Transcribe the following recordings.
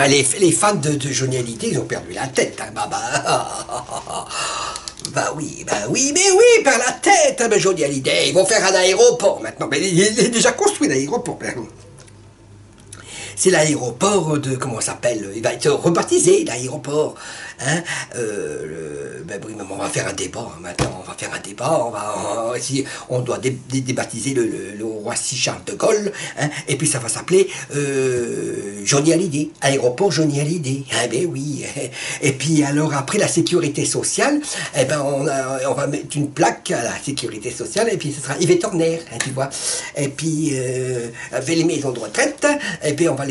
Les fans de Johnny Hallyday, ils ont perdu la tête. Hein. Bah oui, mais oui, par la tête, hein, Johnny Hallyday. Ils vont faire un aéroport maintenant. Mais il est déjà construit l'aéroport. C'est l'aéroport de, comment ça s'appelle, il va être rebaptisé, l'aéroport. Hein, ben oui, on va faire un débat, hein, maintenant, on va faire un débat, on doit débaptiser le Roissy Charles de Gaulle, hein, et puis ça va s'appeler Johnny Hallyday, aéroport Johnny Hallyday, hein, ben oui, et puis alors après la sécurité sociale, eh ben on va mettre une plaque à la sécurité sociale, et puis ce sera Yvette Horner, hein, tu vois, et puis avec les maisons de retraite, et puis on va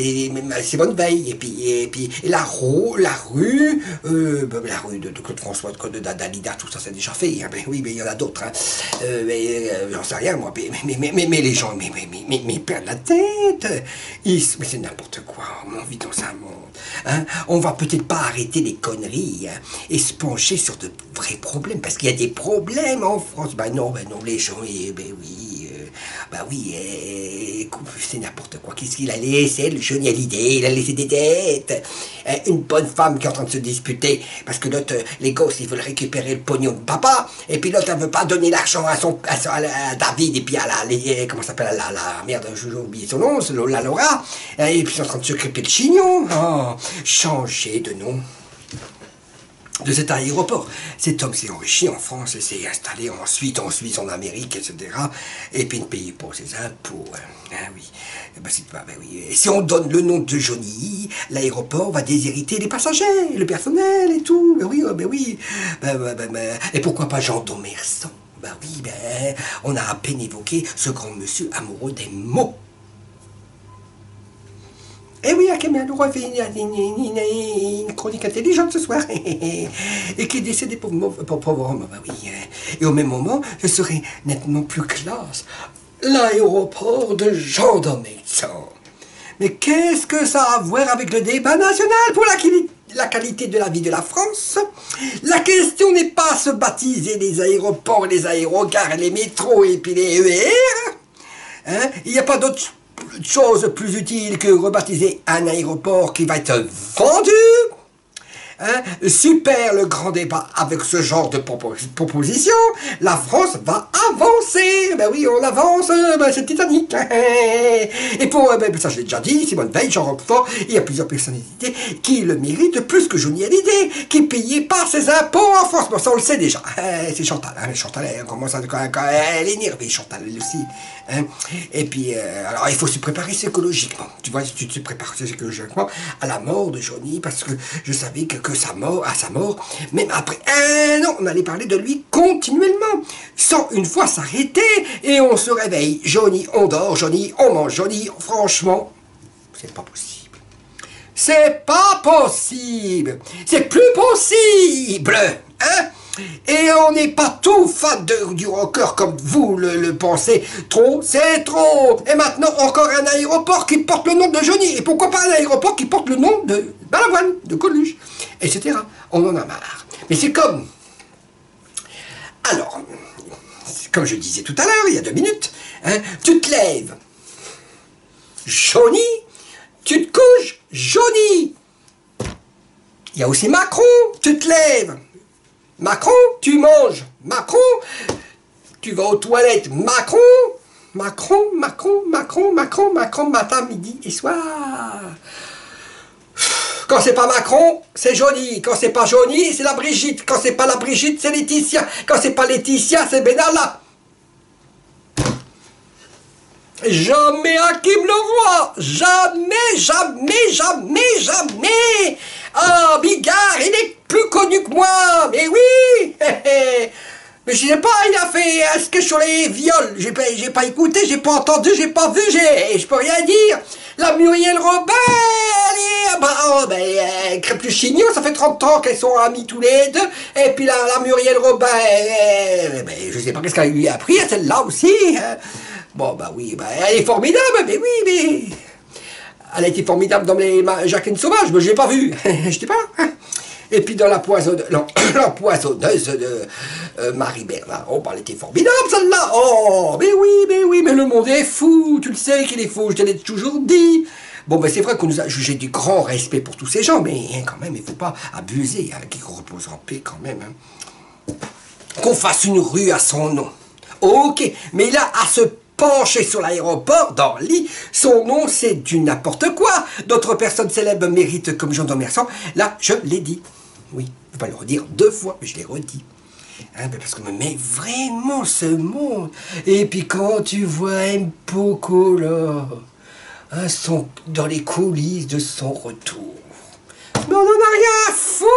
Simone Veil, et puis la rue de Claude François, de Dalida, tout ça c'est déjà fait, hein, ben oui, mais il y en a d'autres, hein. J'en sais rien moi, mais les gens, mais perdent la tête, mais c'est n'importe quoi, on vit dans un monde, hein. On va peut-être pas arrêter les conneries, hein, et se pencher sur de vrais problèmes, parce qu'il y a des problèmes en France, ben non, les gens, c'est n'importe quoi. Qu'est-ce qu'il a laissé, le Johnny Hallyday? Il a laissé des dettes. Une bonne femme qui est en train de se disputer, parce que l'autre, les gosses, ils veulent récupérer le pognon de papa, et puis l'autre, elle veut pas donner l'argent à David, et puis à comment ça s'appelle, la merde, j'ai oublié son nom, la Laura, et puis ils sont en train de se crêper le chignon. Oh, changer de nom de cet aéroport. Cet homme s'est enrichi en France et s'est installé ensuite en Suisse, en Amérique, etc. Et puis il ne payait pas ses impôts. Ah oui. Oui. Et si on donne le nom de Johnny, l'aéroport va déshériter les passagers, le personnel et tout. Oui. Et pourquoi pas Jean Domersan? On a à peine évoqué ce grand monsieur amoureux des mots. Eh oui, Akemia Leroy fait une chronique intelligente ce soir, et qui est décédé pour pauvre homme, oui. Et au même moment, je serai nettement plus classe. L'aéroport de Jean Domersan. Mais qu'est-ce que ça a à voir avec le débat national pour la qualité de la vie de la France? La question n'est pas se baptiser les aéroports, les aérogares, les métros et puis les ER. Hein? Il n'y a pas d'autre chose plus utile que rebaptiser un aéroport qui va être vendu. Hein? Super le grand débat avec ce genre de proposition. La France va avancer. Ben oui, on avance, c'est Titanic. Et pour, ça je l'ai déjà dit, Simone Veil, Jean Roquefort, il y a plusieurs personnalités qui le méritent plus que Johnny Hallyday, qui payait pas ses impôts en France. Bon, ça on le sait déjà. C'est Chantal, hein. Chantal, elle commence à, elle est énervée, Chantal, elle aussi. Hein? Et puis, alors il faut se préparer psychologiquement. Tu vois, tu te prépares psychologiquement à la mort de Johnny, parce que je savais que à sa mort, même après un an, on allait parler de lui continuellement, sans une fois s'arrêter, et on se réveille. Johnny, on dort, Johnny, on mange, Johnny, franchement, c'est pas possible. C'est pas possible. C'est plus possible. Hein? Et on n'est pas tout fan du rocker comme vous le pensez. Trop, c'est trop. Et maintenant, encore un aéroport qui porte le nom de Johnny. Et pourquoi pas un aéroport qui porte le nom de Balavoine, de Coluche, etc. On en a marre. Mais c'est comme... Alors, comme je disais tout à l'heure, il y a 2 minutes, hein, tu te lèves, Johnny, tu te couches, Johnny. Il y a aussi Macron, tu te lèves, Macron, tu manges, Macron, tu vas aux toilettes, Macron, matin, midi et soir. Quand c'est pas Macron, c'est Johnny. Quand c'est pas Johnny, c'est la Brigitte. Quand c'est pas la Brigitte, c'est Laetitia. Quand c'est pas Laetitia, c'est Benalla. Jamais Hakim Leroy. Jamais. Ah, Bigard, il est plus connu que moi. Mais oui. Mais je sais pas, il a fait un sketch sur les viols. J'ai pas écouté, j'ai pas entendu, j'ai pas vu, je peux rien dire. La Muriel Robin, Crépus Chignon, ça fait 30 ans qu'elles sont amies tous les deux. Et puis la Muriel Robin, je sais pas qu'est-ce qu'elle lui a appris, celle-là aussi. Hein. Bon, elle est formidable, mais oui, mais... Elle a été formidable dans les Jacqueline Sauvage, mais je l'ai pas vue. Je sais pas. Hein. Et puis dans la poissonneuse de Marie Bernard, oh, elle était formidable celle-là. Oh, mais oui, mais le monde est fou, tu le sais qu'il est fou, je te l'ai toujours dit. Bon, ben c'est vrai qu'on nous a jugé du grand respect pour tous ces gens, mais hein, quand même, il ne faut pas abuser, hein, qu'ils reposent en paix quand même. Hein. Qu'on fasse une rue à son nom. Ok, mais là, à se pencher sur l'aéroport, d'Orly, son nom, c'est du n'importe quoi. D'autres personnes célèbres méritent comme Jean d'Ormesson. Là, je l'ai dit. Oui, je ne vais pas le redire 2 fois, mais je l'ai redit. Hein, parce que mais vraiment ce monde. Et puis quand tu vois Mpoko là, hein, dans les coulisses de son retour. Mais on en a rien à foutre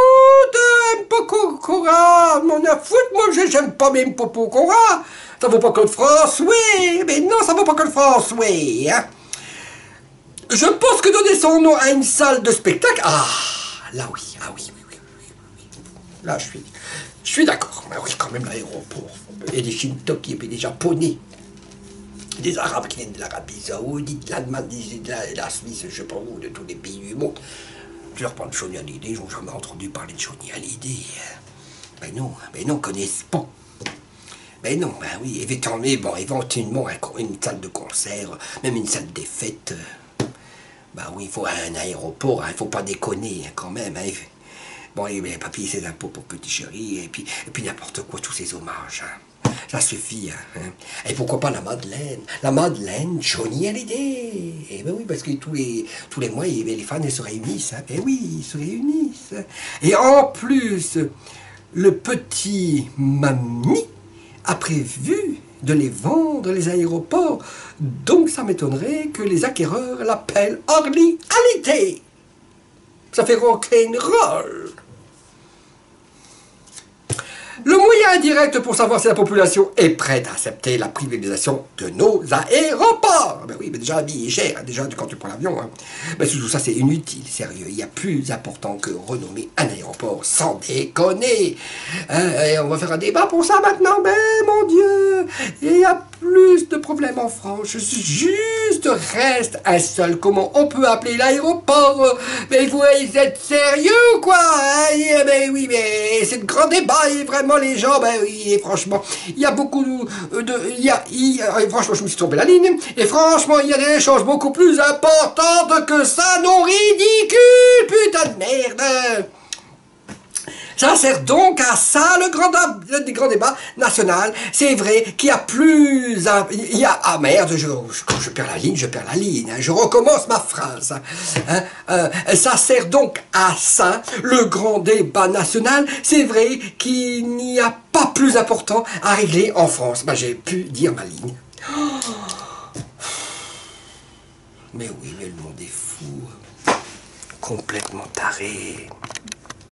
de Mpoko Kora. On en a à foutre, moi j'aime pas même Mpoko Kora. Ça vaut pas que le France, oui. Mais non, ça vaut pas que le France, oui. Hein. Je pense que donner son nom à une salle de spectacle, ah, là oui, ah oui, oui, oui, oui, oui. Là je suis d'accord. Mais oui, quand même l'aéroport. Et des Shintoki, et puis des Japonais. Des Arabes qui viennent de l'Arabie Saoudite, de l'Allemagne, de la Suisse, je sais pas où, de tous les pays du monde. Tu leur parles de Johnny Hallyday, ils n'ont jamais entendu parler de Johnny Hallyday. Ben non, ils connaissent pas. Ben non, ben oui, éventuellement une salle de concert, même une salle des fêtes. Ben oui, il faut un aéroport, il ne faut pas déconner hein, quand même. Hein. Bon, les papiers, ses impôts pour petit chéri, et puis n'importe quoi, tous ces hommages. Hein. Ça suffit. Hein. Et pourquoi pas la Madeleine? La Madeleine, Johnny Hallyday. Et ben oui, parce que tous les mois, les fans se réunissent. Hein. Ben oui, ils se réunissent. Et en plus, le petit Mamie a prévu de les vendre les aéroports. Donc ça m'étonnerait que les acquéreurs l'appellent Orly Hallyday. Ça fait rock'n'roll. Le moyen indirect pour savoir si la population est prête à accepter la privatisation de nos aéroports. Ben oui, mais déjà, la vie est chère, hein, déjà quand tu prends l'avion. Hein. Ben tout ça, c'est inutile, sérieux. Il y a plus important que renommer un aéroport, sans déconner. Hein, et on va faire un débat pour ça maintenant, ben mon Dieu. Il y a plus de problèmes en France. Juste reste un seul. Comment on peut appeler l'aéroport? Mais vous êtes sérieux ou quoi hein? Ben oui, mais c'est le grand débat, et vraiment les gens, ben oui, et franchement, il y a beaucoup franchement, je me suis trompé la ligne, et franchement, il y a des choses beaucoup plus importantes que ça, non ridicule, putain de merde. Ça sert donc à ça, le grand débat national. C'est vrai qu'il y a plus... Ah merde, je perds la ligne, hein, je recommence ma phrase. Hein, ça sert donc à ça, le grand débat national. C'est vrai qu'il n'y a pas plus important à régler en France. Ben, j'ai pu dire ma ligne. Mais oui, mais le monde est fou. Complètement taré.